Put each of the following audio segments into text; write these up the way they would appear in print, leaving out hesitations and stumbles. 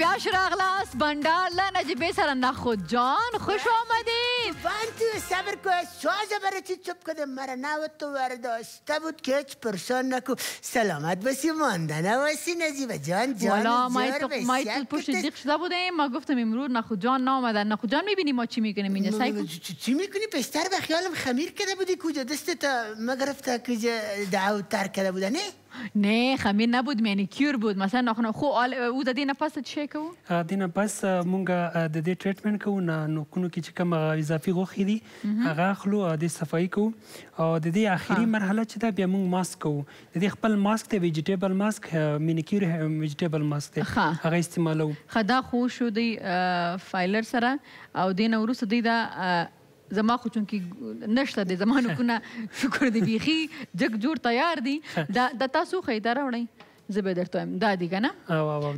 نجیبه شراغلاس بندال نجیبه سر نخود جان خوش آمدین. تو صبر کو سازه برای چی چپ کده مرا نوت تو ورداشته بود که هیچ پرسان نکو سلامت بسی مانده نواسی نجیبه جان والا ما تو پشت دیق شده بودیم ما گفتم امروز نخود جان نامدن. نخود جان میبینی ما چی میکنیم اینجا سعی کن چی میکنی پستر به خیالم خمیر کده بودی کجا دستت ما گرفته کجا دعو تر کده بوده نه خمیر نبود مانیکیور بود مثلا ناخن خو او د دینه پس چی کو دینه پس مونږه د دې ټریټمنټ کوو نو کونو کې چې کوم اضافي غوښې دي هغه اخلو د صفایي کوو او د دې اخري مرحله چې ده بیا مونږ ماسک کوو د دې خپل ماسک دی ویجیټیبل ماسک مانیکیور ویجیټیبل ماسک دی هغه استعمالوو خدا خو شو دی فایلر سره او دینه وروسته دی دا زما خو چونکی نشته دی زمانو کنه شکر دی بیخی جگ جور تیار دی دا تاسو خیدار وړئ زه به درته وایم دا دی که نه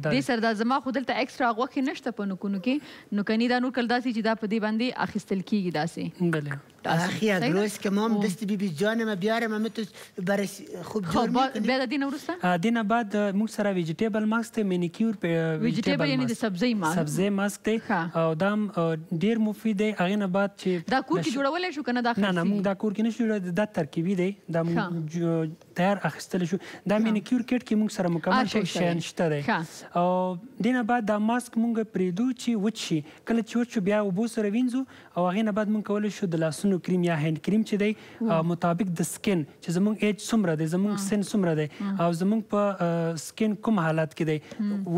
دې سره دا زما خو دلته اکسټرا غوښې نشته په نوکونو کې نو کنی دا نور کله داسې چې دا په دې باندې اخیستل کېږي داسې بله اخی اگروز که مام دست بی جانم بیارم همه تو برای خوب جور میکنی بیا دا دینه وروسته دینه بعد مونږ سره ویجیټیبل ماسک دی مانیکیور ویجیټیبل یعنی د سبزۍ ماسک سبزۍ ماسک دی او دا ډېر مفید دی هغې نه بعد چې دا کور کې جوړولی شو که نه دا نه مونږ دا کور کې نشو جوړولی دا ترکیبي دی دا مونږ تیار اخیستلی شو دا مانیکیور کټ کې مونږ سره مکمل ټول شیان شته دی او دینه بعد دا ماسک مونږ پرېږدو چې وچ شي کله چې وچ شو بیا اوبو سره وینځو او هغې نه بعد مونږ کولی شو د لاسونو کریم یا هند کریم چې دی مطابق د سکن چې زمونږ ایج څومره دی زمونږ سن څومره دی او زمونږ په سکن کوم حالات کې دی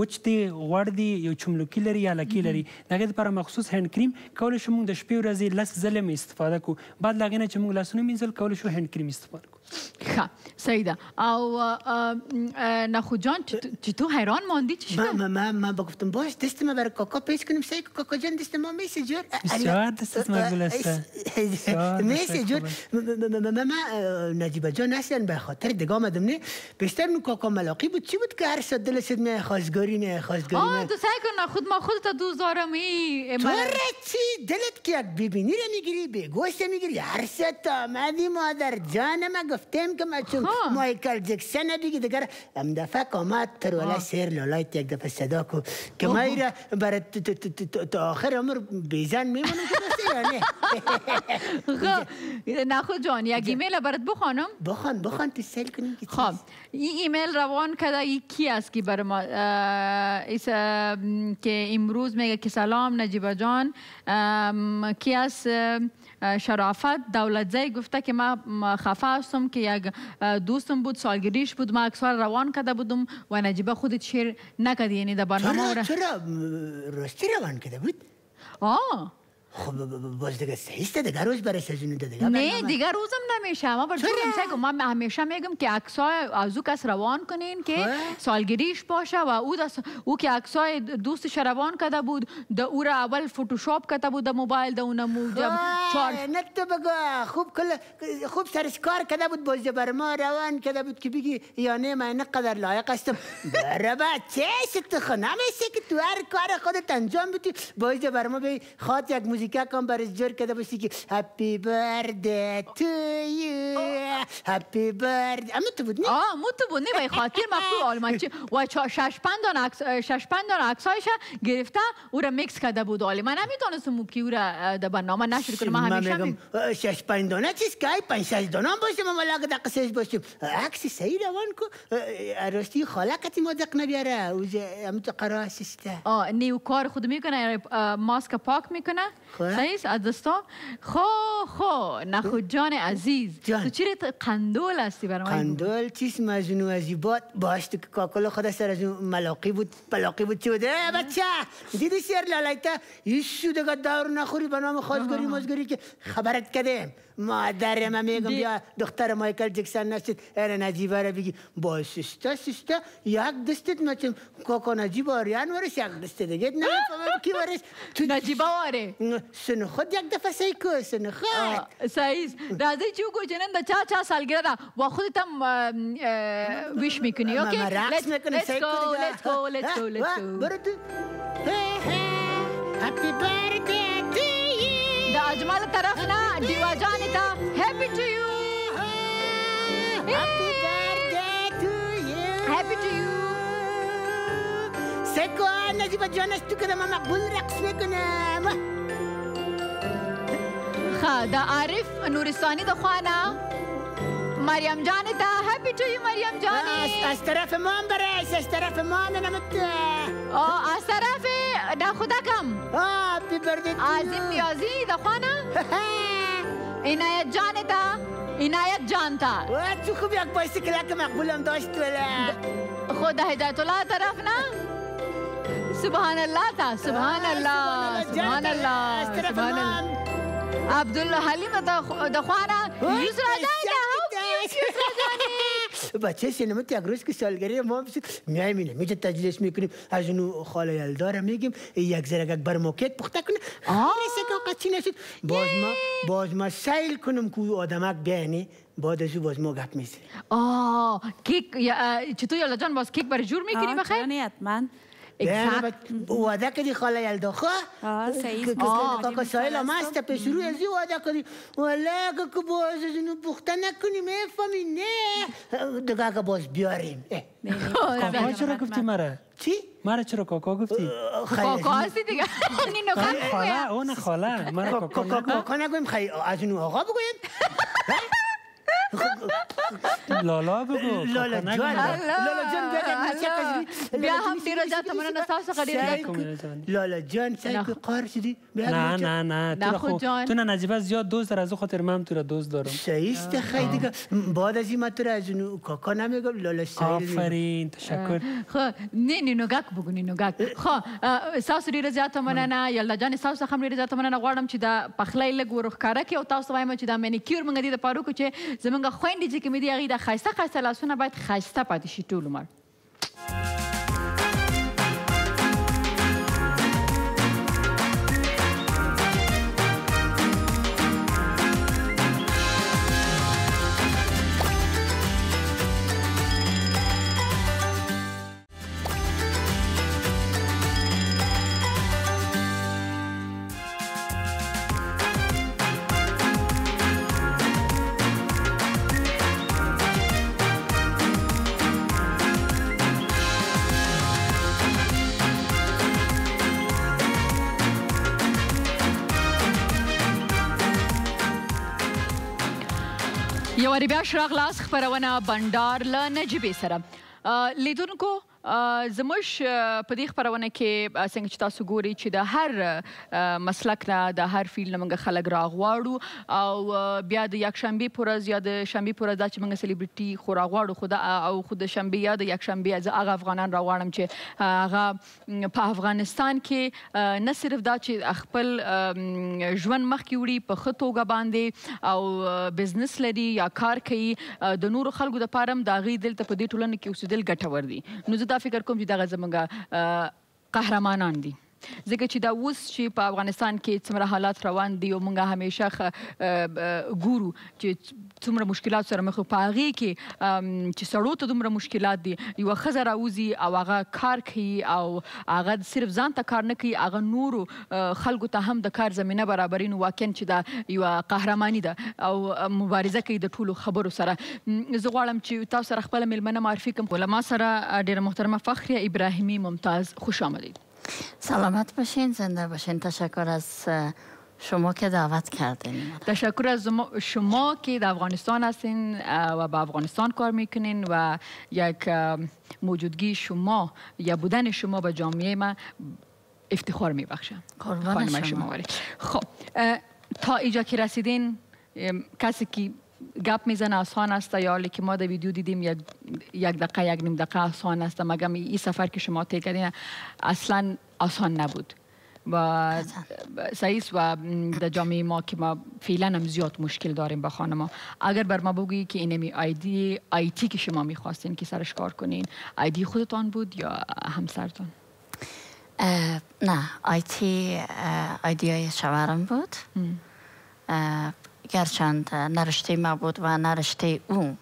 وچ دی غوړ دی یو چملوکي لري یا لکي لري د هغې دپاره مخصوص هند کریم کولی شو مونږ د شپې ورځې لس ځلې مې استفاده کړو بعد له هغې نه چې مونږ لاسونه مینځل کولی شو هند کریم استفاده کړو ښه صحیح ده او نخود جان چې تو حیران ماندی چی شده؟ ما گفتم باش دست ما برای کاکا پیش کنیم سعی کاکا جان دست ما میشه جور بسیار دستت مقبول است میشه جور ما نجیبه جان اصلا به خاطر دیگه آمدم نه بیشتر نو کاکا ملاقی بود چی بود که هر شد دلشت می خواستگاری تو سعی کن نخود ما خودت دوست دارم تو چی دلت که یک ببینی رو میگیری به گوشت میگیری هر شد آمدی مادر جان ما گفتم که ما چون مایکل جکسن دیگه دیگر هم دفعه کامت تر ولی سیر لالایت یک دفعه صدا کو که ما ایره برای تا آخر عمر بیزن میمونه که دسته یا نه نخود جان یک ایمیل برات بخوانم بخوان تو سیل کنیم خب این ایمیل روان کده ای کی است که بر ما که امروز میگه که سلام نجیبه جان کی است شرافت دولتزی گفته که ما خفه هستم که یک دوستم بود سالگریش بود ما اکسوار روان کرده بودم و نجیبه خودت شیر نکردی یعنی در برنامه چرا راستی روان کرده بود؟ خب باز دیگه سهیسته دیگه روز برای سزونه دیگه نه دیگه روزم نمیشه ما من همیشه میگم که عکسای از او کس روان کنین که سالگریش باشه و او که عکسای دوستش روان کرده بود د او را اول فتوشاپ کرده بود د موبایل د اونمو نه تو بگو خوب سرش کار کرده بود باز بر ما روان کرده بود که بگی یا نه من نقدر لایق هستم برای بچه تو نمیشه که تو هر کار خودت انجام بدی باز بر ما به خاط یک موزیک کم برای جور کده باشی که هپی برده تو یو هپی برده اما تو بود نه؟ مو تو بود نه بای خاطر مفهوم آلمانچی و شش پندان عکسایش گرفته او را میکس کرده بود آلی من نمیتونستم که او را در برنامه نشر کنم من همیشه میگم شش پندانه چیز که پنج شش دانه باشه من ملاقه دقیقه سهش باشیم عکسی صحیح روان کو راستی خالقتی ما دق نبیاره همون تو قرار سسته نیو کار خود میکنه ماسک پاک میکنه صحیح از دستا خو نخود جان عزیز تو چیره قندول هستی برای قندول چیست مجنو عزیبات باش تو که کاکل خود سر از ملاقی بود چی بود بچه دیدی سیر لالایتا ایشو دیگه دور نخوری به نام خواستگاری مزگاری که خبرت کردیم مادر من میگم بیا دختر مایکل جکسن نشد اره نجیبه را بگی با سسته یک دستت مچم کاکا نجیبه آریان ورش یک دست دیگه نمیفهمم کی ورش نجیبه آره سن خود یک دفعه سعی کن سن خود صحیح رازی چیو گو جنن دا چا سالگرده دا و خودت هم ویش میکنی اوکی رقص میکنی سعی کنی let's go برو تو هپی برده دا اجمال طرف نه دیوا جانی تا هپی تو یو هپی برده تو یو هپی تو یو سکو نجیب جانش تو که ما مقبول رقص میکنم دا عارف نورستانی دا خوانا مریم جان دا هپی تو یو مریم جانی از طرف ما هم برش از طرف ما هم نمت از طرف دا خدا کم هپی برده عظیم نیازی دا خوانا عنایت جان دا عنایت جان تا تو خوب یک بایسیکل که مقبولم داشت ولی خود هدایت الله طرف نه سبحان الله تا سبحان الله سبحان الله سبحان الله عبدالله حلیم دخوانا یسرا جانی بچه سینمت یک روز که سالگری ما بسید میاییم اینجا تجلیس میکنیم از اونو خاله یلداره میگیم یک ذره بر موکت پخته کنه رسه که قطعی نشد باز ما سیل کنم که آدمک بیانی بعد ازو باز ما گپ میزیم کیک چطور یلدا جان باز کیک برای جور میکنی بخیر؟ چرا من واده کردی خاله یلدا خواه؟ صحیح که سایل هم هسته پیش روی ازی واده کردی ولی که باز از اینو پخته نکنیم فهمی نه دیگه که باز بیاریم کاکا چرا گفتی مرا؟ چی؟ مرا چرا کاکا گفتی؟ کاکا هستی دیگه نینو خاله اون خاله مرا کاکا نگویم خیلی از اینو آقا بگویم لالا بگو لالا جان بیا هم دیر جات من نساس قدیر لالا جان سعی که قهر شدی نه تو نه نجیبه زیاد دوست داره از او خاطر من تو را دوست دارم صحیحست خیلی دیگه بعد از این من تو را از اونو کاکا نمیگم لالا سعی آفرین تشکر خب نه نوگاک بگو نوگاک خب ساس دیر جات من نه یلدا جان ساس خم دیر جات من نه غواړم چې دا پخلی لګ ورخاره کې او تاسو وایم چې دا مانیکیور مونږ دې د پارو کو چې زمونږ خويندې چې کوم دي هغه د خاصه لاسونه باید خاصه پاتې شي ټول عمر یو وری بیا شراغلاس خبرونه بندار له نجیبې سره لیدونکو زموږ په دې خبرونه کې څنګه چې تاسو ګورئ چې د هر مسلک نه د هر فیلډ نه موږ خلک راغواړو او بیا د یکشنبې په ورځ یا د شنبې په ورځ دا چې موږ سلیبریټي خو راغواړو خو او خو د شنبې یا د یکشنبې زه هغه افغانان راغواړم چې هغه په افغانستان کې نه صرف دا چې خپل ژوند مخکې وړي په ښه توګه باندې او بزنس لري یا کار کوي د نورو خلکو دپاره هم د هغوی دلته په دې ټولنه کې اوسېدل ګټور دي نو زه دا فکر کوم چې دغه زموږ قهرمانان دي ځکه چې دا اوس چې په افغانستان کې څومره حالات روان دي او موږ همیشه ګورو چې څومره مشکلات سره مخ په هغې کې چې سړو ته دومره مشکلات دي یوه ښځه راوځي او هغه کار کوي او هغه صرف ځان ته کار نه کوي هغه نورو خلکو ته هم د کار زمینه برابروي نو واقعا چې دا یوه قهرماني ده او مبارزه کوي د ټولو خبرو سره زه غواړم چې تاسو سره خپله میلمنه معرفي کړم له ما سره ډېره محترمه فخریه ابراهیمی ممتاز خوش آمدید سلامت باشین زنده باشین تشکر از شما که دعوت کردین تشکر از شما که در افغانستان هستین و با افغانستان کار میکنین و یک موجودگی شما یا بودن شما به جامعه ما افتخار میبخشه قربان شما خب تا اینجا که رسیدین کسی که گپ میزنه آسان است یا حالی که ما در ویدیو دیدیم یک دقیقه یک نیم دقیقه آسان است مگم این سفر که شما طی کردین اصلا آسان نبود و سعیس و در جامعه ما که ما فعلا هم زیاد مشکل داریم با خانما اگر بر ما بگویی که اینمی آیتی که شما میخواستین که سرش کار کنین آیدی خودتان بود یا همسرتان؟ نه آیدی شوهرم بود گرچند نرشته ما بود و نرشته او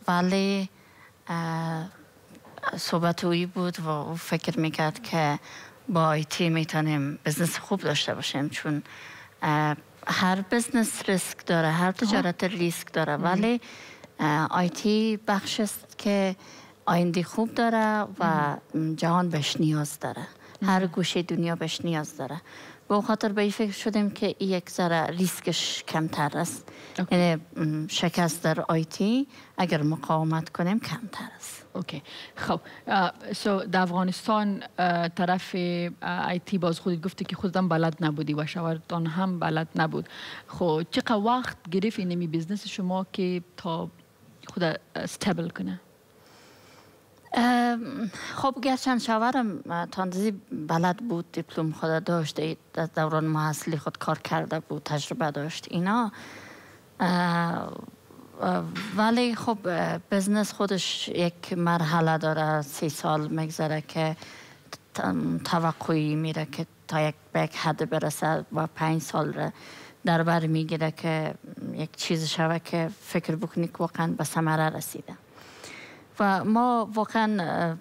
ولی صحبت اوی بود و او فکر میکرد که با آیتی میتونیم بزنس خوب داشته باشیم چون هر بزنس ریسک داره هر تجارت ریسک داره ولی آیتی بخش است که آینده خوب داره و جهان بهش نیاز داره. هر گوشه دنیا بهش نیاز داره. به خاطر به این فکر شدیم که این یک ذره ریسکش کمتر است. یعنی شکست در آیتی اگر مقاومت کنیم کمتر است. اوکی. خب در افغانستان طرف آیتی باز خودت گفتی که خودت هم بلد نبودی و شوهرتان هم بلد نبود. خب چقدر وقت گرفت اینمی بیزنس شما که تا خود استیبل کنه؟ خب گرچند شوهرم تا اندازه بلد بود، دیپلم خود داشت، در دوران محصلی خود کار کرده بود، تجربه داشت اینا، ولی خب بزنس خودش یک مرحله داره، 3 سال میگذره که توقعی میره که تا به یک حد برسه و 5 سال در بر میگیره که یک چیز شوه که فکر بکنی که واقعا به ثمره رسیده. و ما واقعا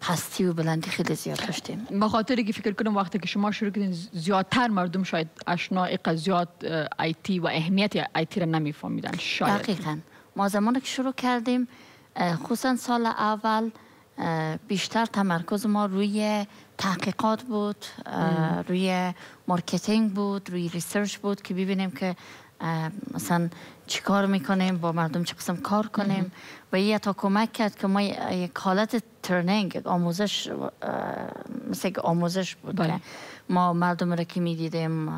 پستی و بلندی خیلی زیاد داشتیم. به خاطر که فکر کنم وقتی که شما شروع کردین زیادتر مردم شاید آشنا زیاد آیتی و اهمیت آیتی را نمیفهمیدن شاید. دقیقاً. ما زمانی که شروع کردیم خصوصا سال اول بیشتر تمرکز ما روی تحقیقات بود، روی مارکتینگ بود، روی ریسرچ بود که ببینیم که مثلا چی کار میکنیم، با مردم چه قسم کار کنیم و یه تا کمک کرد که ما یک حالت ترنینگ، آموزش، مثل یک آموزش بود که ما مردم را که میدیدیم،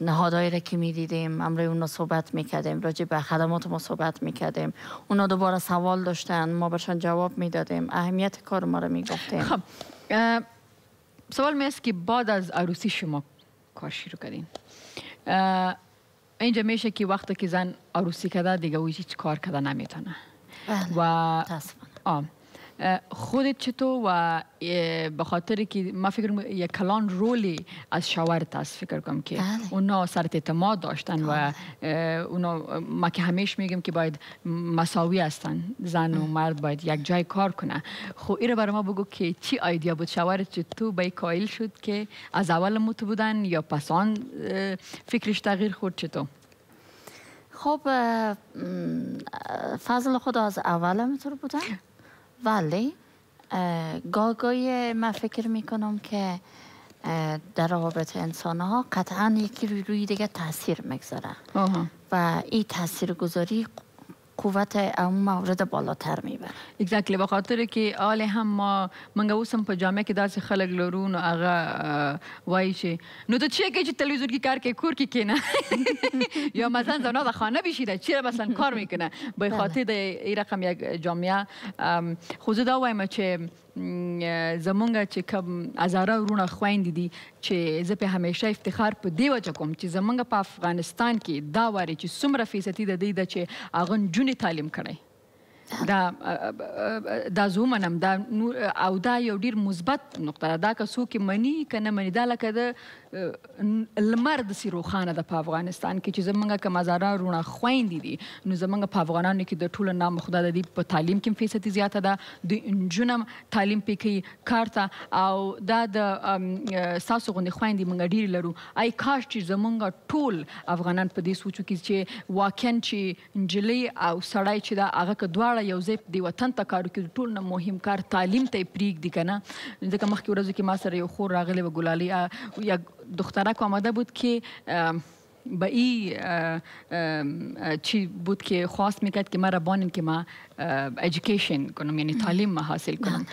نهادهایی را که میدیدیم، امروی اونا صحبت میکردیم، راجع به خدمات ما صحبت میکردیم، اونا دوباره سوال داشتن، ما برشان جواب میدادیم، اهمیت کار ما را میگفتیم. خب سوال میست که بعد از عروسی شما کار شروع کردین، اینجا میشه که وقتی که زن عروسی کرده دیگه او هیچ کار کرده نمیتونه. و خودت چطور و به خاطر که ما فکر کنم یک کلان رولی از شوهرت است، فکر کنم که اونا سرت اعتماد داشتن و اونا ما که همیشه میگم که باید مساوی هستن، زن و مرد باید یک جای کار کنه. خب این رو برای ما بگو که چی ایدیا بود، شوهرت چطور به کایل شد که از اول متو بودن یا پس آن فکرش تغییر خورد چطور؟ خب فضل خدا از اول میتور بودن، ولی گاهی من فکر میکنم که در روابط انسان ها قطعا یکی روی دیگه تاثیر میگذاره و این تاثیر گذاری قوت اون مورد بالاتر میبره. اگزکتلی. به خاطر که آل هم ما منگه اوسم په جامعه کې داسې خلک لرو نو هغه وایي چې نو ته چیه که چې تلویزیون کې کار کوي کور کې کینه یا مثلا زنا در خانه بشیده چرا مثلا کار میکنه. به خاطر د این رقم یک جامعه خود دا وایم چې زمونږ چې کوم هزاره ورونه خویندې دي چې زه په همیشه افتخار په دې وجه کوم چې زمونږ په افغانستان کې دا واري چې څومره فیصدي د دې ده چې هغه نجونې تعلیم کړی دا زه ومنم او دا یو ډېر مثبت نقطه ده. دا که څوک مني که نه مني دا لکه د لمر داسې روښانه ده په افغانستان کې چې زمونږ کوم هزاره ورونه خویندې دي نو زمونږ په افغانانو کې د ټولو نه خدا د دې په تعلیم کې فیصدي زیاته ده، د نجونو تعلیم پې کوي کار ته، او دا د ستاسو غوندې خویندې موږ ډېرې لرو. ای کاش چې زمونږ ټول افغانان په دې سوچو کې چې واقعا چې نجلۍ او سړی چې ده هغه که دواړه یو ځای د وطن ته کار وکړي، ټول نه مهم کار تعلیم ته یې پرېږدي که نه. ځکه مخکې ورځو کې ما سره یو خور راغلی وه ګلالۍ، یک دخترک آمده بود که به ای چی بود که خواست میکرد که مرا بانن که ما ایژوکیشن کنم، یعنی تعلیم ما حاصل کنم.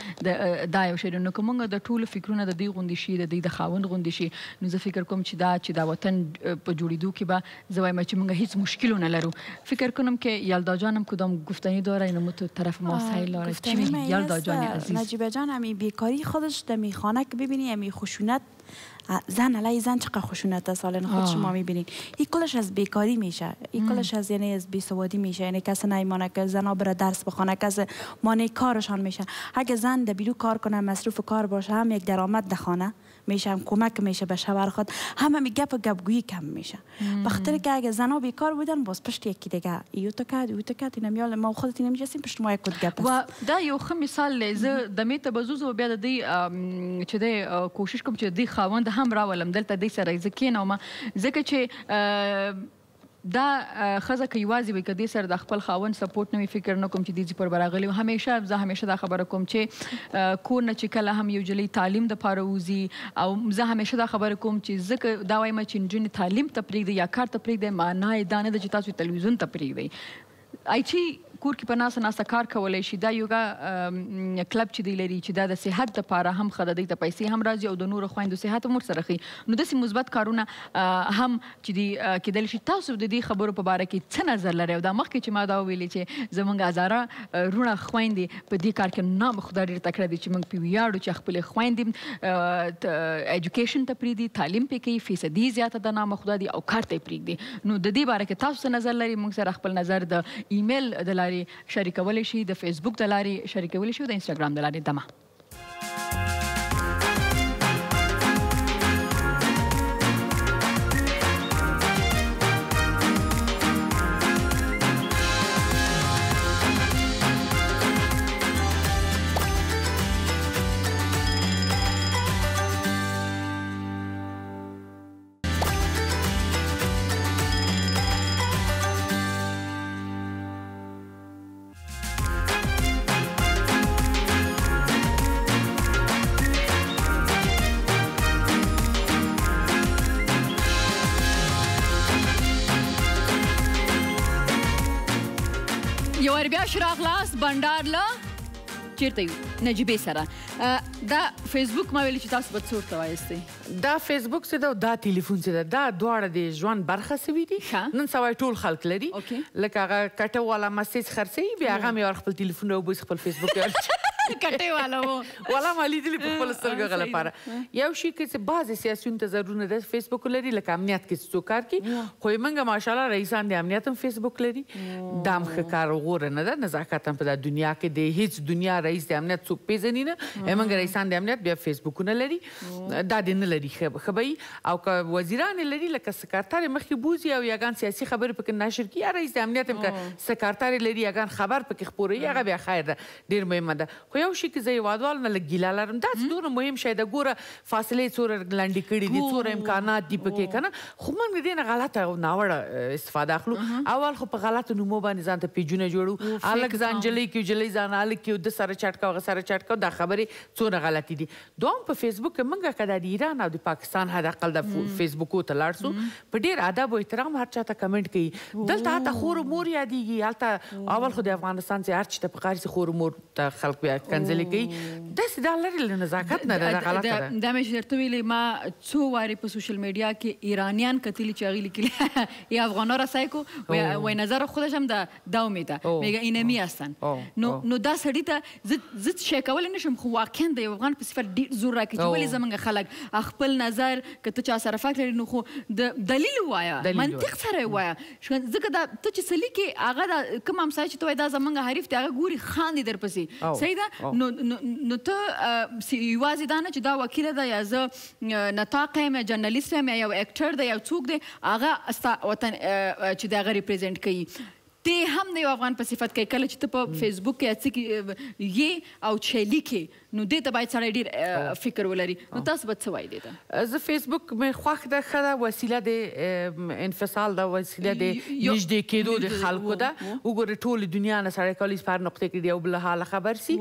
دا یو شی نو که مونږ د ټولو فکرونه د دې غوندې شي، د دې د خاوند غوندې شي، نو زه فکر کوم چې دا وطن په جوړېدو کې به زه وایم چې مونږ هیچ مشکلونه لرو. فکر کنم که یلدا جانم کدام گفتنی داره اینو تو طرف ما سهیل داره. چی میگی یلدا جان عزیز؟ نجیبه جان همی بیکاری خودش دمی خانه که ببینی همی خشونت زن علیه زن چقدر خشونت است سالن خود شما میبینید. این کلش از بیکاری میشه، این کلش از یعنی از بیسوادی میشه، یعنی کس نمیمانه که زنا بره درس بخونه، کس مانع کارشان میشه. اگه زن دبیرو کار کنه، مصروف کار باشه، هم یک درآمد ده خانه میشه، هم کمک میشه به شوهر خود، هم گپگویی کم میشه. بخاطر که اگه زنا بیکار بودن باز پشت یکی دیگه ایو تو کرد اینم ما خودت نمیجسیم پشت ما یک گپ. و دا یو خو مثال ز دمیته بزوزو بیا د دې چې د کوشش کوم چې د خاوند هم راولم دلته د سره ځکه نو ما ځکه چې دا ښځه که یوازې وي که دې سره د خپل خاوند سپورټ نه وي فکر نه کوم چې دې پر براغلي زه همیشه دا خبره کوم چې کور نه چې کله هم یو جلۍ تعلیم دپاره وځي او زه همیشه دا خبره کوم چې ځکه دا وایم چې نجونې تعلیم ته پرېږدي یا کار ته پرېږدي معنا یې دا نه ده چې تاسو تلویزیون ته پرېږدئ آیچي کور کې په ناسته کار کولی شي دا یوګا کلب چې دی لري چې دا د صحت دپاره هم ښه ده دوی ته پیسې هم راځي او د نورو خویندو صحت هم ورسره ښي نو داسې مثبت کارونه هم چې دي کیدلی شي تاسو د دې خبرو په باره کې څه نظر لرئ او دا مخکې چې ما دا وویلې چې زموږ هزاره رونه خویندې په دې کار کې نام خدای ډېر تکړه دي چې موږ پې ویاړو چې خپلې خویندې ایجوکیشن ته پرېږدي تعلیم پې کوي فیصدي زیاته د نامه خدای دي او کار ته یې پرېږدي نو د دې باره کې تاسو څه نظر لرئ موږ سره خپل نظر د ایمیل د لارې شریکولی شي د فیسبوک د لارې شریکولی شي او د انسټاګرام د لارې دمه یو ور بیا شراغلاس بندار له چیرته یو نجیبې سره دا فیسبوک ما ویلي چې تاسو به څه ورته وایستئ دا فیسبوک څه ده دا تلیفون څه ده دا دواړه د ژوند برخه سوي دي نن سبا ټول خلک لري لکه هغه کټه والا مسیج خرڅوي بیا هغه مې خپل تلیفون راوباسي خپل فیسبوک کټې والا والا ما لیدلي په خپل سترګو هغه لپاره یو شي کې چې بعضې سیاسیونو ته ضرورونه ده فیسبوک لري لکه امنیت کې څوک کار کوي خو موږ ماشاءالله رئیسان د امنیت هم فیسبوک لري دا هم ښه کار غوره نه ده نزاکت هم په دا دنیا کې د هیڅ دنیا رئیس د امنیت څوک پیژني نه موږ رئیسان د امنیت بیا فیسبوکونه لري دا دې نه لري ښه به وي او که وزیران یې لري لکه سکرتر یې مخکې بوځي او یاګان سیاسي خبرې پکې نشر کړي یا رئیس د امنیت هم که سکرتر یې لري یاګان خبر پکې خپروي هغه بیا خیر ده ډېر مهمه ده خو یو شي کې زه هیوادوالو نه لږ ګیله لرم داسې دومره مهم شی ده ګوره فاصلې څومره لنډې کړي دي څومره امکانات دي پکې که نه خو موږ د دې نه غلطه او ناوړه استفاده اخلو اول خو په غلطو نومو باندې ځان ته پیجونه جوړو هلک ځان نجلۍ کړو نجلۍ ځان هلک کړو ده سره چټ کوه هغه سره چټ کوه دا خبرې څومره غلطې دي دوهم په فیسبوک کې موږ که د ایران او د پاکستان حداقل د فیسبوکو ته لاړ سو په ډېر ادب او احترام هر چا ته کمنټ کوي دلته هلته خور و مور یادېږي هلته اول خو د افغانستان چې هر چي ته پکار سي خور و مور ته خلک بیا کنځلې کوي داسې دا لرې له نزاکت نه ده دا غلطه ده دا مې چې درته ویلې ما څو وارې په سوشل میډیا کې ایرانیان کتلي چې هغې لیکلي یا افغانا را سعی کو وای نظر خودش هم دا امید میگه اینمی هستن نو دا سړي ته زه شی کولی نشم خو واقعا د یو افغان په صفت ډېر زور راکړي چې ولې زموږ خلک خپل نظر که ته چا سره فرق لري نو خو د دلیل ووایه منطق سره یې ووایه ځکه دا ته چې څه لیکې هغه دا کوم همسایه چې ته وایې دا زموږ حریف دی هغه ګوري خاندي درپسې صحیح ده نو ته یوازې دا نه چې دا وکیله ده یا زه نطاق یم یا جرنلیست یم یا یو اکټر دی یا څوک دی هغه ستا وطن چې د هغه ریپرزینټ کوي تی هم د یو افغان په صفت کوي کله چې ته په فیسبوک کې څه کې یې او چې لیکې نو دې ته باید سړی ډېر فکر ولري نو تاسو به څه وایي دې ته زه فیسبوک مې خوښ ده ښه ده وسیله د انفصال ده وسیله د نږدې کېدو د خلکو ده وګورې ټولې دنیا نه سړی کولی شي په هر نقطې کې د یو بل حاله خبر سي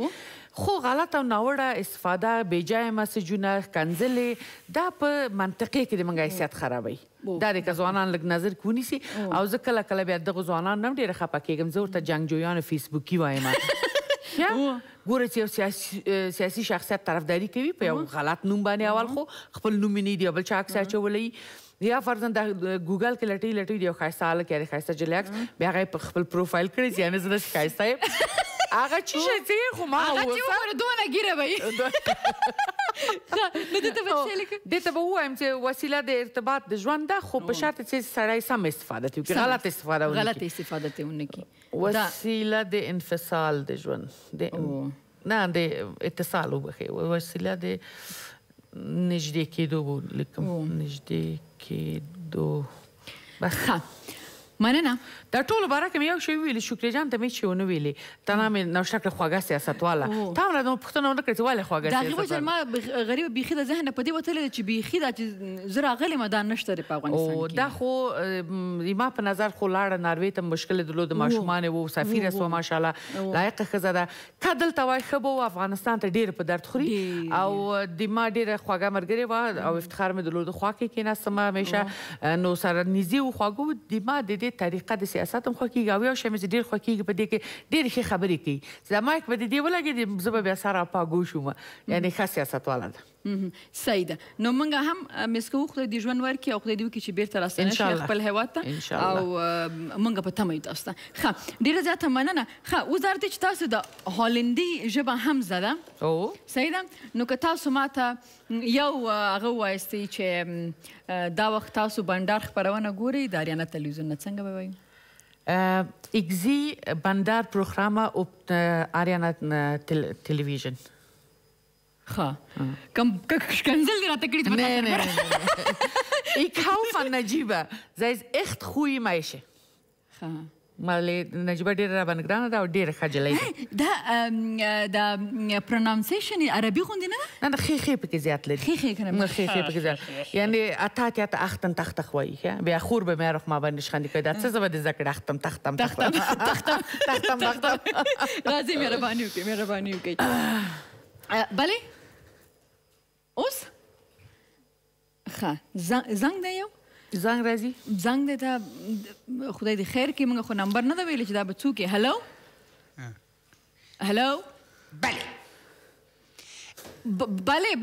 خو غلط او ناوړه استفاده بېجایه مسجونه کنځلې دا په منطقې کې د موږ حیثیت خرابوي دا دی که ځوانان لږ نظر کې ونیسي او زه کله کله بیا دغه ځوانان نه هم ډېره خفه کېږم زه ورته جنګجویانو فیسبوکي وایم ګوره چې یو سیاسي شخصیت طرفداري کوي په یو غلط نوم باندې اول خو خپل نوم یې نه دی بل چا عکس اچولی یا فرضاً د ګوګل کې لټوي د یو ښایسته هلک یا د ښایسته نجلۍ عکس بیا هغه یې په خپل پروفایل کړی چې یعنې زه داسې ښایسته یم هغه چې شی څه خو ما هغه چې وګوره دونه ګیره به نو دې ته به څه لیکم دې ته به ووایم چې وسیله د ارتباط د ژوند ده خو په شرط چې سړی سم استفاده ترې وکړي غلط استفاده ونه کړي غلط استفاده ترې ونه کړي وسیله د انفصال د ژوند نه د اتصال وبخښئ وسیله د نږدې کېدو لیکم نږدې کېدو ښه مننه. دا ټول باره کې یو شی ویل شکر جان ته مې چې ونه ویلې ته نامې نو شکل خواږه سیاستواله تا مله نو پښتنه ونه کړې ولې خواږه سیاست دا ما غریب بيخي د ذهن په دې وتل چې بيخي دا چې زرا غلي مدان نشته په افغانستان کې دا خو ما په نظر خو لاړه ناروی ته مشکل درلود ماشومان وو سفیر اسو ماشاءالله لایق خزه ده کدل توای خبو افغانستان ته ډیر په درد خوري او د ما ډیر خواږه مرګري و او افتخار مې درلود خو کې نه سم همیشه نو سره نيزي خواږه د ما د دې طریقه د سیاست هم خو کېږي او یو شی مې ډېر خو کېږي په دې کې ډېرې ښې خبرې کوي زما په دې ولګېد زه به بیا سره پاګو شوم یعنې ښه سیاستواله ده صحیح ده نو موږ هم مس کوو خدای دې ژوند ورکړي او خدای دې وکړي چې بیرته راستنه شي خپل هیواد ته او موږ په تمه یو تاسو ته ښه ډېره زیاته مننه ښه اوس دا چې تاسو د هالندي ژبه هم زده صحیح ده نو که تاسو ماته یو هغه ووایستئ چې دا وخت تاسو بنډار خپرونه ګورئ د آریانا تلویزیون نه څنګه به وایو Ik zie bandaarprogramma op Ariana television. Ga. Kan zelf raten krijt wat nee. Ik hou van Najiba. Zij is echt goeie meisje. Ga. Maar Najiba ډېره راباندې ګرانه ده او ډېره ښه جلۍ ده دا پرونانسیشن عربي غوندې نه ده نه ښې پکې زیات لري ښې پکې زیات یعنې اته اتیا ته اختن تختخ وایي بیا خور به مې روخ ما باندې شخندي کوي دا څه زه به دې زده کړې اختم راځئ مهرباني وکړئ بلې اوس ښه زنګ دی یو زنګ راځي زنګ دی ته خدای دې خیر کړي موږ خو نمبر نه ده ویلی چې دا به څوک یې هلو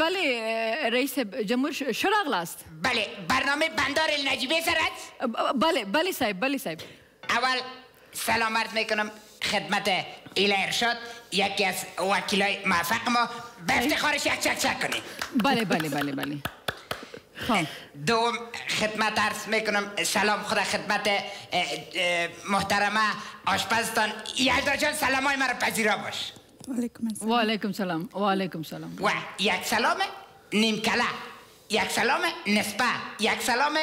بله رئیس جمهور ښه راغلاست بله برنامه بندار النجیبه سرت بله صاحب اول سلام عرض میکنم خدمت ایله ارشاد یکی از وکیلای موفق ما به افتخارش یک چک کنید بله دوم خدمت عرض میکنم سلام خدا خدمت محترمه آشپزتان یلدا جان سلام های مرا پذیرا باش و علیکم سلام و یک سلام نیم کله یک سلام نسبه یک سلام 20%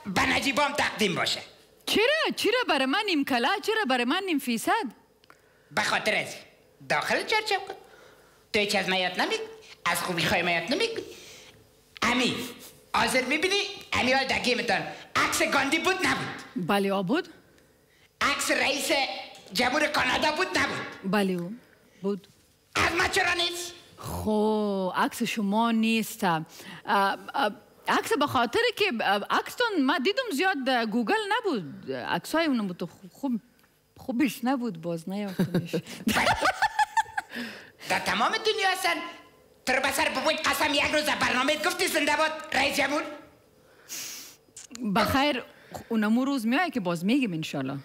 به نجیبام تقدیم باشه چرا برای من نیم کله چرا برای من نیم فیصد به خاطر از داخل چرچه کن تو هیچ از من یاد نمیکنی از خوبی خواهی من یاد نمیکنی امی حاضر میبینی امی ها در گیمتان عکس گاندی بود نبود بله بود عکس رئیس جمهور کانادا بود نبود بله بود از ما چرا نیست خو عکس شما نیست عکس به خاطر که عکستون ما دیدم زیاد گوگل نبود عکسای اونم تو خوبش نبود باز نیافتمش در تمام دنیا هستن تر بسر ببوید قسم یک روز برنامه گفتی زنده باد رئیس جمهور بخیر اونمو روز میای که باز میگیم انشالله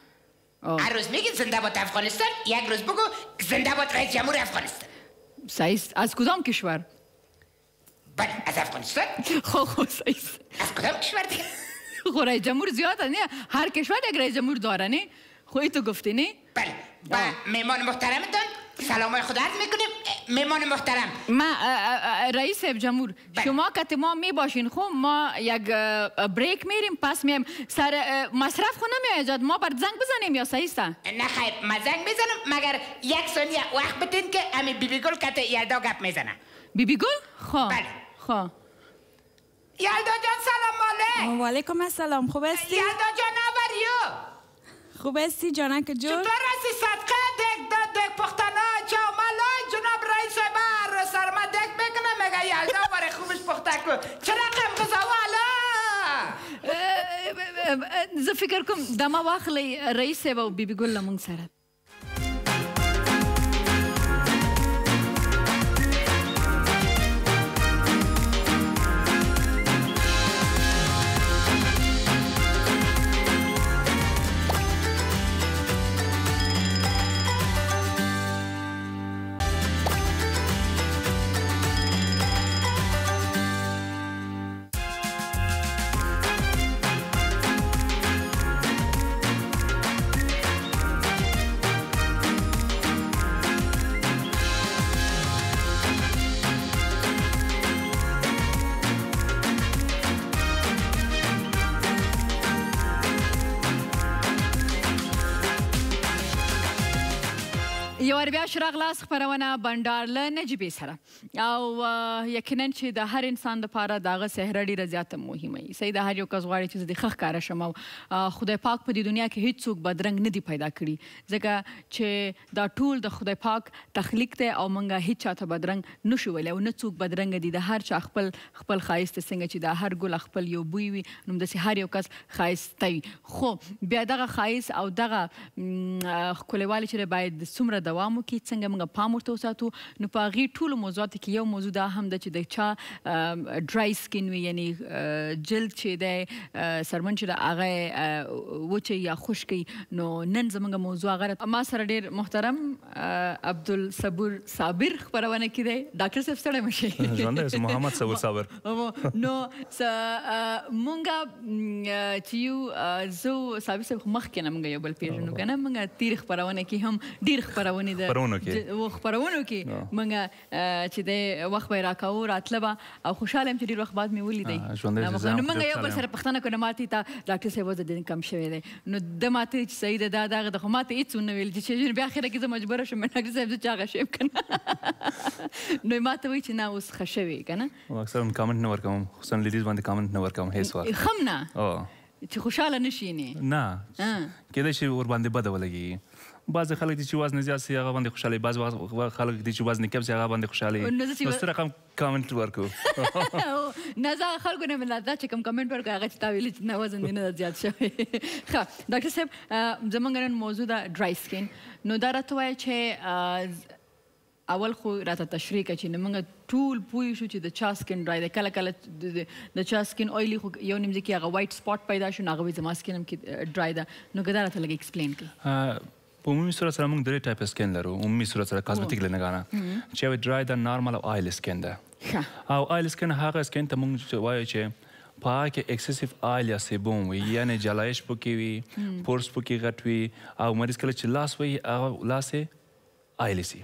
هر روز میگی زنده باد افغانستان یک روز بگو زنده باد رئیس جمهور افغانستان صحیح از کدام کشور بله از افغانستان خو صحیح از کدام کشور دیگه خو رئیس جمهور زیاده نه هر کشور یک رئیس جمهور داره نه خو تو گفتی نه بله با مهمان محترمتون سلام خدا عرض میکنیم مهمان محترم ما رئیس جمهور شما که ما می باشین خب ما یک بریک میریم پس میم سر مصرف خو نمیاد ما بر زنگ بزنیم یا صحیح است نه خیر ما زنگ بزنم مگر یک ثانیه وقت بدین که امی بیبی گل کته یلدا گپ میزنه بیبی گل خب بله خب یلدا جان سلام علیکم و علیکم السلام خوب هستی یلدا جان اوریو خوب هستی جانک جو چطور هستی صدقه دک پختانا چاومالای جناب رئیس بر سرما دک بکنه مگه یلدا باره خوبش پخته کو چرا قم بزوالا زه فکر کوم دما واخلی رئیس و بیبی ګل لمون سره بیا شراغلاس خپرونه بنډار له نجیبې سره او یقینا چې د هر انسان دپاره د هغه صحره ډېره زیاته مهمه وي. صحیح د هر یو کس غواړي چې زه د ښه ښکاره شم او خدای پاک په دې دنیا کې هیڅوک بدرنګ نه دي پیدا کړي ځکه چې دا ټول د خدای پاک تخلیق دی او موږ هیڅ چاته بدرنګ نشو ویلی او نه څوک بدرنګ دي. د هر چا خپل ښایست څنګه چې د هر ګل خپل یو بوی وي نو همداسې هر یو کس ښایسته وي. خو بیا دغه ښایست او دغه ښکلیوالی چې باید څومره دوام وکړي څنګه موږ پام ورته وساتو نو په هغې ټولو موضوعاتو کې یو موضوع دا هم ده چې د چا ډرای سکین وي یعنی جلد چې دی سرمن چې د هغه وچه یا خشکی نو نن زموږ موضوع هغه ما سره ډېر محترم عبدالصبور صابر خپرونه کې دی. ډاکټر صاحب ستړی مه شئ. ژوندی اوسه محمد صبور صابر. نو مونږ چې یو زه صابر صاحب مخکې نه مونږ یو بل پېژنو که نه مونږ تېرې خپرونه کې هم ډېر خپرونې د خپرونو کې مونږ چې دی وخت به یې راکاوه راتله به او خوشحاله یم چې ډېر وخت بعد مې ولیدی نو مونږ یو بل سره پوښتنه کړو ما ته ډاکټر صاحب وضع ډېر کم شوی دی نو ده ما ته چې صحیح ده دا دغه ده خو ما ته هېڅ ونه ویل چې بیا اخره کې زه مجبوره شم ډاکټر صاحب زه چې هغه شی یم که نه نو ما ته وایي چې نه اوس ښه شوې که نه اکثرا کامنټ نه ورکوم خصوصا لیډیز باندې کامنټ نه ورکوم هېڅ وخت ښه نه چې خوشحاله نه شي نه کېدای شي ورباندې بده ولګي. بعضې خلک دي چې وزن زیات سي هغه باندې خوشحالوي بعض خلک دي چې وزن کم سي هغه باندې خوشحالوي نو څه رقم کامنټ ورکو نه زه هغه خلکو نه مې دا چې کوم کامنټ ورکړو هغه چې تا ویلي چې نه وزن دې نه ده زیات شوی. ښه ډاکټر صاحب زموږ نن موضوع ده ډرای سکین نو دا راته وایه چې اول خو راته تشریح کړه چې موږ ټول پوه شو چې د چا سکین ډرای دی کله کله د چا سکین اویلي خو یو نیم ځای کې هغه وایټ سپاټ پیدا شو نو هغه وایي زما سکین هم کې ډرای ده نو که دا راته لږ ایکسپلین کړي. په عمومي صورت سره موږ درې ټایپه سکین لرو. عمومي صورت سره کاسمیټیک لنګانه چې یو ډرای ده نارمل او آیل سکین ده او آیل سکین هغه سکین ته موږ وایو چې په هغه کې اکسیسیف آیل یا سیبوم وي یعنې جلایش پکې وي پورس پکې غټ وي او مریض کله چې لاس وي هغه لاس یې آیلی سي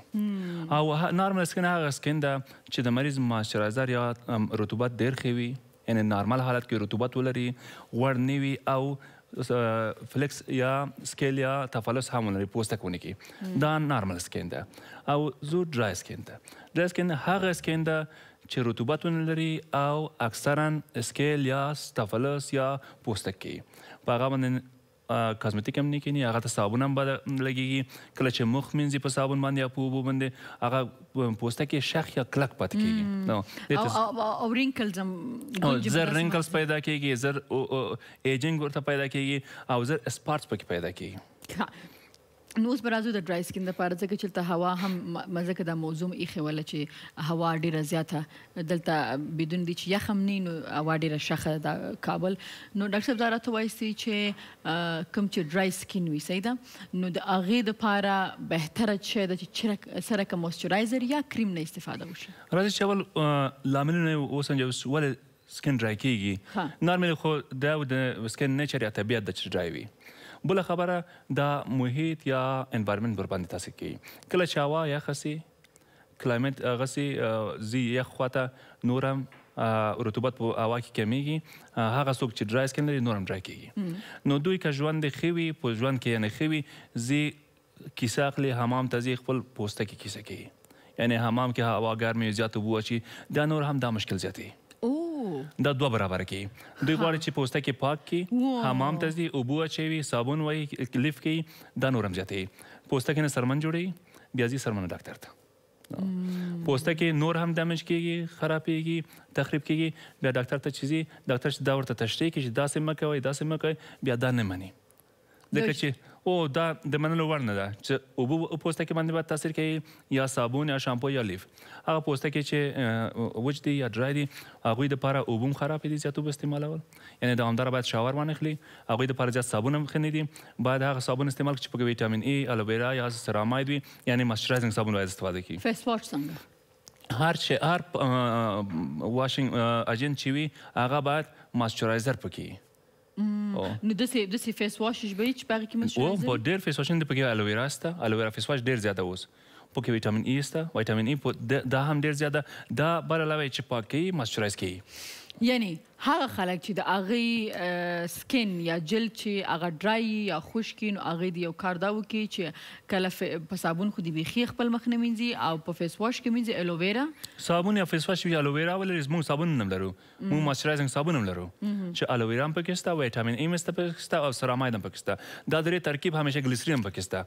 او نارمل سکین هغه سکین ده چې د مریض مایسچرایزر یا رطوبت ډېر ښه وي یعنې نارمل حالت کې رطوبت ولري غوړ نه وي او فلیکس یا سکیل یا تفلس هم ولري پوستک ونه کې دا نارمل سکین ده. او زو ډرای سکین ده. ډرای سکین هغه سکین ده چې رطوبت ونه لري او اکثرا سکیل یا تفلس یا پوستک کې په هغه باندې کاسمیټیک هم نه کینی هغه ته صابون هم لګیږي کله چې مخ مینځي په صابون باندې یا په اوبو باندې هغه پوستکی شخ یا کلک پاتې کیږي او رینکلز هم زر رینکلز پیدا کیږي زر ایجنګ ورته پیدا کیږي او زر سپارټس پکې پیدا کیږي. نو اوس به راځو د ډرای سکین دپاره ځکه چې دلته هوا هم ځکه دا موضوع م ایښې چې هوا ډېره زیاته دلته بدون دی چې یخ هم نه نو هوا ډېره شخه ده کابل نو ډاکټر صاحب دا راته وایي چې کوم چې ډرای سکین وي صحیح ده نو د هغې دپاره بهتره شی ده چې سره که موسچرایزر یا کریم نه استفاده وشي. راځئ چې اول لاملونه وسنجوو ولې سکین ډرای کیږي. نارملي خو دا د سکین نیچر یا طبیعت ده چې ډرای وي. بله خبره دا محیط یا انوایرمنټ ورباندې تاثیر کوي. کله چې هوا یخه سي کلایمټ هغه سي ځي یخ خواته نور هم رطوبت په هوا کې کمیږي هغه څوک چې ډرای سکین لري نور هم ډرای کیږي. نو دوی که ژوند یې ښه وي په ژوند کې یعنې ښه وي ځي کیسه اخلي حمام ته ځي خپل پوستکي کیسه کوي یعنې حمام کې هوا ګرمې زیات اوبه واچي دا نور هم دا مشکل زیاتوي دا دوه برابره کوي. دوی غواړي چې پوستکی پاک کړي حمام ته ځي اوبه اچوي صابون وایي لیف کوي دا نور هم زیاتوي. پوستکی نه سرمن جوړوي بیا ځي سرمن ډاکټر ته پوستکی نور هم دمیج کیږي خرابېږي تخریب کیږي بیا ډاکټر ته چې ځي ډاکټر چې دا ورته تشریح کوي چې داسې مه کوئ داسې مه کوئ بیا دا نه مني ځکه چې دا د منلو وړ نه ده چې اوبه پوستکي باندې باید تاثیر کوي یا صابون یا شامپو یا لیف هغه پوستکي چې وچ دي یا ډرای دي هغوی دپاره اوبه هم خراب دي زیات اوبه استعمالول یعنې دوامداره باید شاور وانخلي هغوی دپاره زیات صابون هم ښه نه دي باید هغه صابون استعمال کړي چې پکې ویټامین ای الوویرا یا سراماید وي یعنې ماسچرایزینګ صابون باید استفاده کړي. فیس واش څنګه هر واشنګ اجنټ چې وي هغه باید ماسچرایزر پکې نو داسې فیس واش به وي چې په هغې کې موسچرایزر په ډېر فیس واش نه دي پکې الوویرا شته الوویرا فیس واش ډېر زیاته اوس پکې ویټامین ای شته ویټامین ای دا هم ډېر زیاته دا بل علاوه چې پاک کوي ماسچرایز کوي یعنی هغه خلک چې د هغې سکن یا جلد چې هغه ډرای یا خشک نو هغې د یو کار دا وکړي چې کله په صابون خو د بیخي خپل مخ نه مینځي او په فیس واش کې مینځي الوویرا صابون یا فیس واش یا الوویرا ولري موږ صابون هم لرو موږ مایسچرایزینګ صابون هم لرو چې الوویرا هم پکې شته ویټامین ای هم پکې شته او سراماید هم پکې شته دا درې ترکیب همیشه ګلیسرین هم پکې شته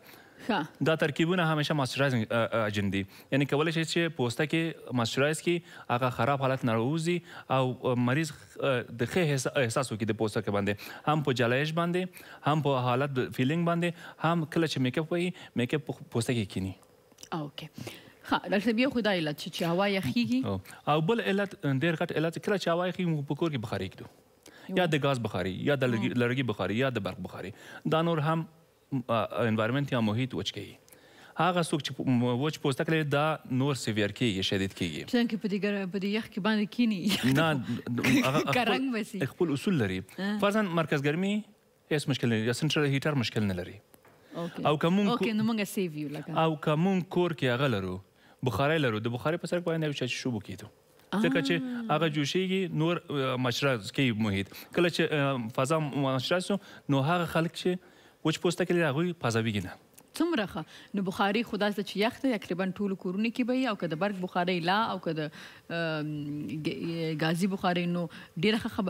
دا ترکیبونه همیشه مایسچرایزینګ اجنت دي یعنی کولی شي چې پوستکی مایسچرایز کړي هغه خراب حالت نه راوځي او مریض د ښه احساس وکړي د پوستکي باندې هم په جلایش باندې هم په حالت فیلینګ باندې هم کله چې میک اپ وي میک اپ پوستکي کینی اوکې ها ډاکټر بیا خدای علت چې هوا یخیږي او بل علت ډېر غټ علت کله چې هوا یخیږي په کور کې بخاري کړو یا د غاز بخاري یا د لرګي بخاري یا د برق بخاري دا نور هم انوایرمنت یا محیط وچ کوي هغه څوک چې وچ پوستکی لري دا نور سیویر کیږي شدید کیږي څنګه په دې یخ کې باندې کینی نه کرنګ وسی خپل اصول لري فرضاً مرکز ګرمي هیڅ مشکل نه یا سنټرل هیټر مشکل نه لري او کوم نو موږ سیو یو لکه او کوم کور کې هغه لرو بخاري لرو د بخاري په سر باندې یو چې شوبو کیدو ځکه چې هغه جوشیږي نور مشرز کوي محیط کله چې فضا مشرز نو هغه خلک چې وچ پوستکی لري هغوی پازویږي نه څومره ښه نو بخاري خو داسې چې یخ دی تقریبا ټولو کورونو کې به وي او که د برق بخاري لا او که د ګازي بخاري نو ډېره ښه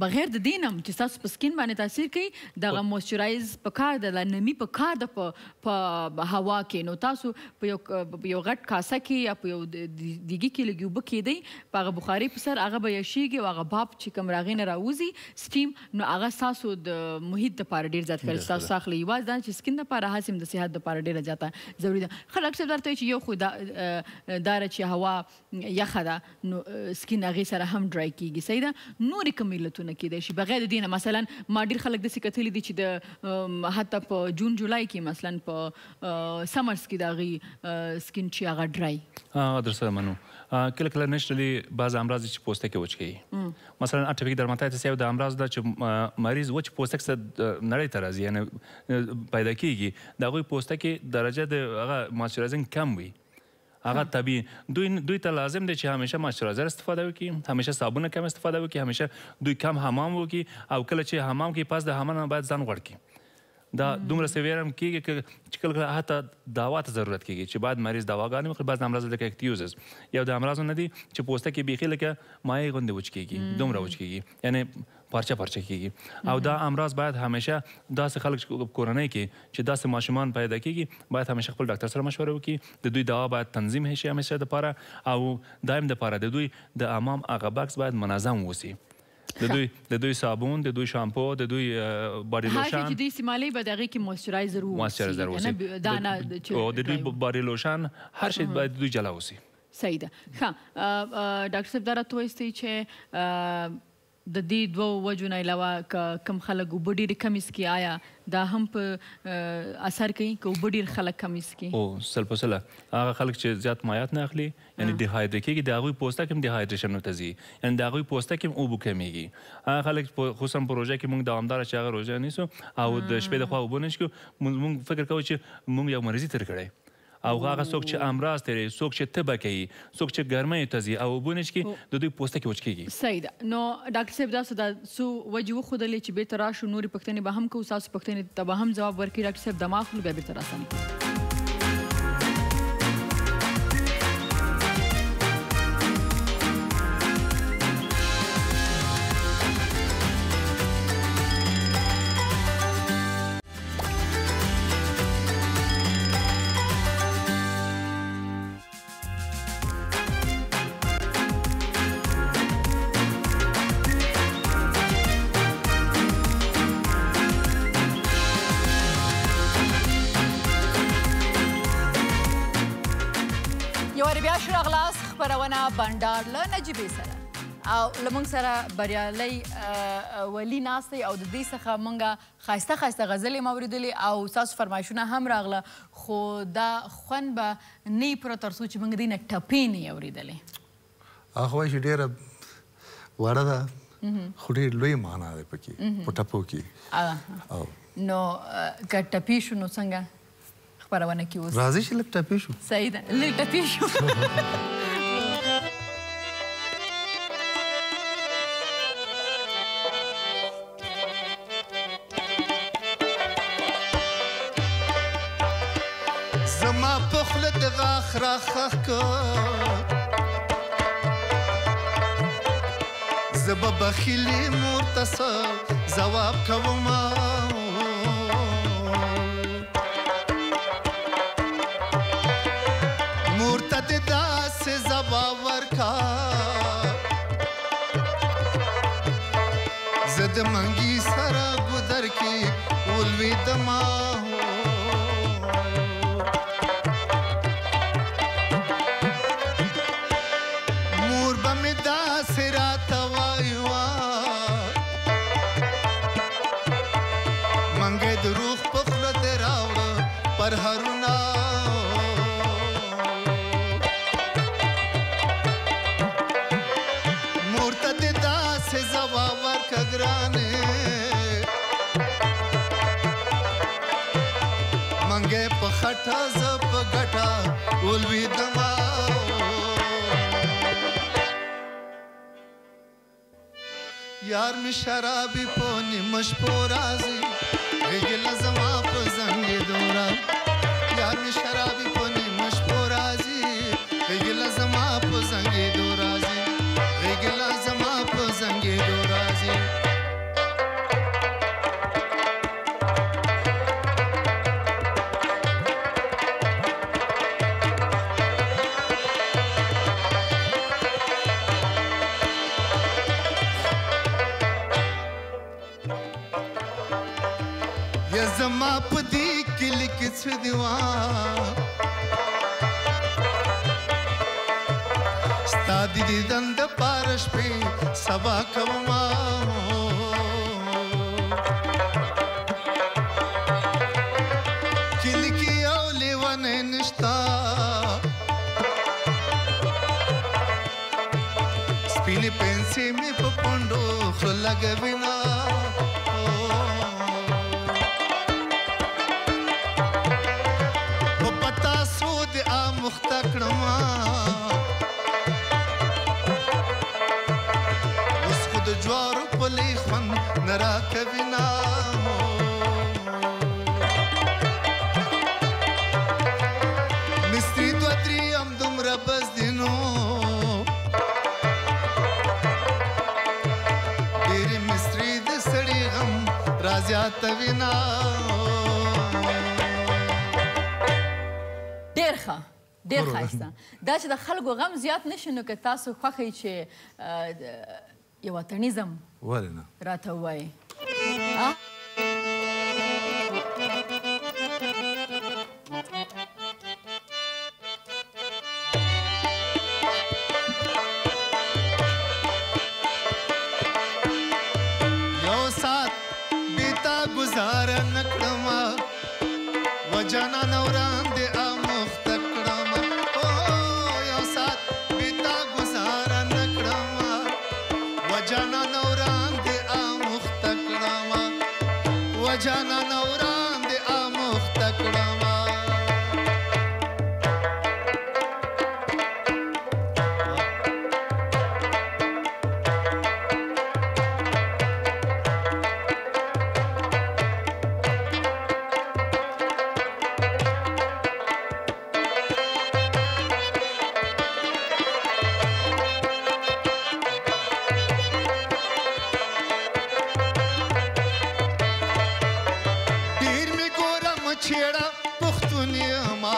بغیر د دې نه چې ستاسو په سکین باندې تاثیر کوي دغه مویسچرایز پکار ده نرمي پکار ده په هوا کې نو تاسو په یو غټ کاسه کې یا په یو دیګي کې لږ اوبه کیدئ په هغه بخاري په سر هغه به یشیږي او هغه باب چې کوم راغی نه راوځي سټیم نو هغه ستاسو د محیط دپاره ډېر زیات ښه ستاسو اخلي یوازې دا چې سکین دپاره هسې هم د صحت دپاره ډېره زیاته ضروري ده خلک صرف درته وایي چې یو خو دا چې هوا یخه ده نو سکین هغې سره هم ډرای کیږي صحیح ده نورې کوم علتونه کیدای شي بغیر د دې نه مثلا ما ډېر خلک داسې کتلي دي چې د حتی په جون جولای کې مثلا په سمرز کې د هغې سکین چې هغه ډرای در سره منو کله کله نشتلی بعض امراض چې پوستکی وچ کوي مثلا اټوپیک درماتایتس یو د امراض ده چې مریض وچ پوستک سره نړۍ ته راځي یعنې پیدا کیږي د هغوی پوستکي درجه د هغه مایسچرایزینګ کم وي هغه طبیعي دوی ته لازم دی چې همیشه مایسچرایزر استفاده وکړي همیشه صابونه کم استفاده وکړي همیشه دوی کم حمام وکړي او کله چې حمام کوي پس د حمام نه باید ځان غوړ کړي دا دومره سیویر هم کیږي چې کله حتی دوا ته ضرورت کیږي چې باید مریض دواګانې وخوري بعض امراض لکه اکتیوزز یو د امراضو نه دي چې پوستکی بیخي لکه مایع غوندې وچ کیږي دومره وچ کیږي یعنې پارچه کیږي او دا امراض باید همیشه داسې خلک کورنۍ کې چې داسې ماشومان پیدا کیږي باید همیشه خپل ډاکټر سره مشوره وکړي د دوی دوا باید تنظیم شي همیشه دپاره او دایم دپاره د دوی د حمام هغه بکس باید منظم وسي د دوی صابون د دوی شامپو د دوی باډي لوشن هغه چې دوی استعمالوي به د هغې کې مویسچرایزر وسي او د دوی باډي لوشن هر شی باید دوی جلا وسي صحیح ده ښه ډاکټر صاحب دا راته وایستئ چې د دې دوو وجو نه علاوه کم خلک اوبه ډېرې کمې څکي آیا دا هم په اثر کوي که اوبه ډېر خلک کمې څکي او سل په سله هغه خلک چې زیات مایعات نه اخلي یعنې ډیهایډرېټ کېږي د هغوی پوستکی هم ډیهایډرېشن ته ځي یعنې د هغوی پوستکی هم اوبه کمیږي هغه خلک خصوصا په روژه کې موږ دوامداره چې هغه روژه نیسو او د شپې د خوا اوبه نه څښو موږ فکر کوو چې موږ یو مریضي تېر کړی او هغه څوک چې امراض تیری څوک چې تبه کوي څوک چې ګرمۍ ته ځي او اوبه نه څښي د دوی پوستکی وچ کېږي صحیح ده نو ډاکټر صاحب داسې دا څو وجې وښودلې چې بېرته راشو نورې پوښتنې به هم کوو ستاسو پوښتنې ته به هم ځواب ورکړي ډاکټر صاحب دمه اخلو بیا بېرته راسم بنډار له نجیبې سره او له موږ سره بریالۍ ولي ناست دی او د دې څخه موږ ښایسته ښایسته غزلې م اورېدلې او ستاسو فرمایشونه هم راغله خو دا خوند به نه یي پوره تر څو چې موږ دې نه ټپې نه یې اورېدلې هغه وایي چې ډېره وړه ده خو ډېر لوی معنا دی پکې په ټپو کې نو که ټپې شو نو څنګه خپرونه کې اوس راځئ چې لږ ټپې شو صحیح ده لږ ټپې شو خوله د غاښ راخښ کړ زه به بخیلې مور ته څه ځواب کومه مور ته دې داسې ځواب ورکړه زه د منګي سره ګودر کې ولوېدمه مور به مې داسې راته وایوه منګی د روح په خوله دې راوړه پرهرونه مور ته دې داسې ځواب ورکړه ګرانې منګی په خټه زه په ګټه ولوېدمه یار می شرابی په نیمه شپو راځي غېږې له زما په زنګېدو راځي یار می شرابی په نیمه شپو راځي غېږې له زما په زنګېدو راځي غېږې له زما په زنګېدو راځي یا زما په دې کلي کې څه دیوا ستا د دیدن دپاره شپې سبا کومه کلي کې یو لیونی نشته سپینې پنسې مې په پونډو خوله لګوینه مخته کړما اوس خو د جوارو پلی خوند نه راکوي نه مستري دوه درې همدومره بس دي نو ډېرې مستري د سړي غم رازیاتوي نه ډېر ښایسته دا چې د خلکو غم زیات نشي نو که تاسو خوښه یې چې یو وطنیزم ولې نه راته ووایئ یو سات بیتا گزاره نه کړمه وجنانه وړاندې اموخته کړمه یو سات بیتا گزاره نه کړمه وجنانه وړاندې اموخته کړمه وجنانه وړاندې اموخته کړمه छेड़ा पुख्तुनियमा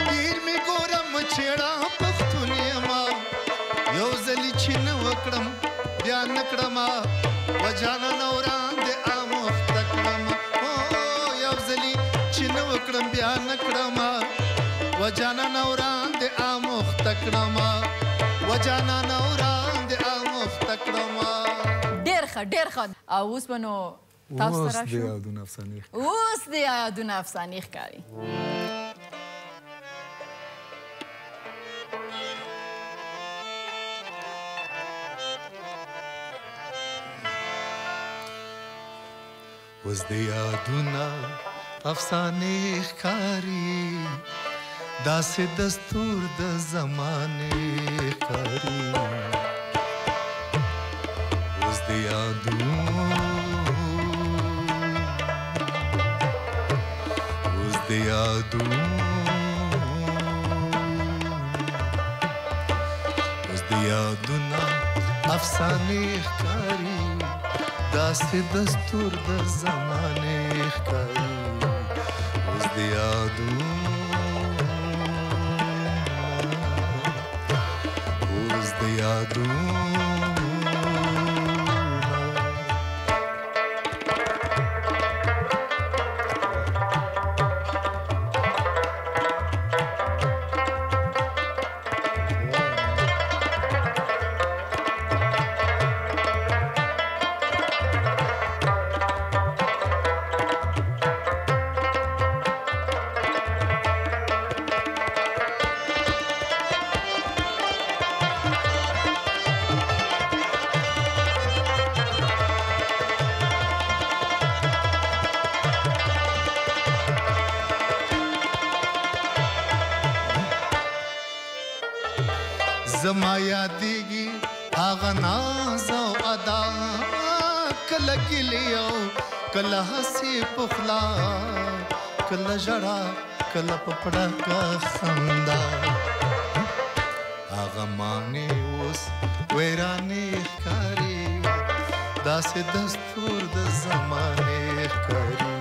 ډیر می ګورم छेड़ा पुख्तुनियमा یو ځلی چې نه وکړم بیا نه کړم وجانانه وړاندې اموخته کړم یو ځلی چې نه وکړم بیا نه کړم وجانانه وړاندې اموخته کړم وجانانه وړاندې اموخته کړم ډېر ښه او اوس به نو تاسو سره شو اوس د یادونه افسانې ښکاري اوس د یادونه افسانې ښکاري داسې دستور د زمانې ښکاري اوس د یادونه یادونه افسانې ښکاري داسې دستور د زمانې ښکاري اوس د یادونه زما یادېږي هغه ناز او ادا کله ګیلې او کله هسې په خوله کله ژړا کله په پړکه خندا هغه ماڼۍ اوس ویرانې ښکاري داسې دستور د زمانې ښکاري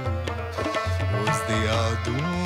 اوس د یادونو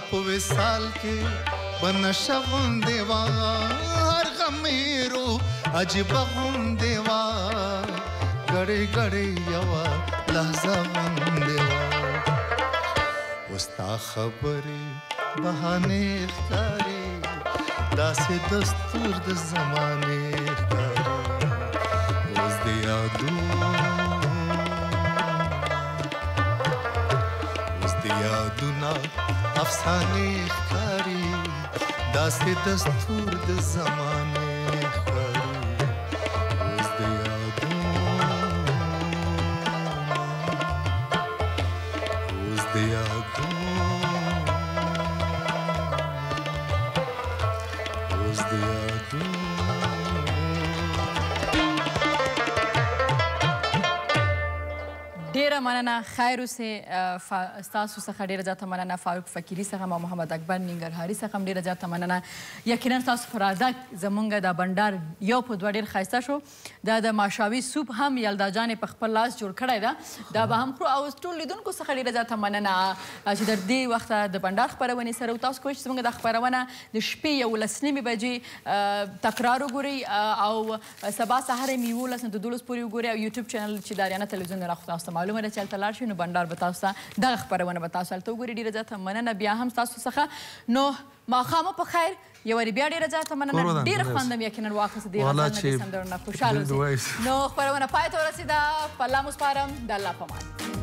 په وصال کې بنشه غوندې وه هر غمیرو عجیبه غوندې وه ګړۍ ګړۍ یوه لحظه غوندې وه اوس ستا خبرې بهانې ښکاري داسې دستور د زمانې ښکاري اوس د یادونه افسانې ښکاري داسې دستور د زمانې ښکاري اوس د ډیره مننه خیر اوسې ستاسو څخه ډیره زیاته مننه فاروق فقیري څخه ما محمد اکبر ننګرهاري څخه هم ډیره زیاته مننه یقینا ستاسو په راتګ زموږ د بنډار یو په دوه ډیر ښایسته شو دا د ماشاوي سوپ هم یلدا جانې په خپل لاس جوړ کړی ده دا به هم خورو او ټول لیدونکو څخه ډیره زیاته مننه چې تر دې وخته د بنډار خپرونې سره تاسو کوئ چې زموږ د خپرونه د شپې 11 بجې تکرار وګورئ او سبا سهار یې 11 نه 12 پورې وګورئ او یوټیوب چینل چې د اریانا تلویزیون راخو تاسو ته معلومه ده چې هلته لاړ شئ نو بنډار به تاسو ته دغه خپرونه به تاسو هلته وګورئ ډېره زیاته مننه بیا هم ستاسو څخه نو ماښام په خیر یو وارې بیا ډېره زیاته مننه ډېر خوند مې یقینا واخیسته دې غزل نه دې سندرو نه خوشحاله اوسئ نو خپرونه پای ته ورسېده په الله مو سپارم د الله په امان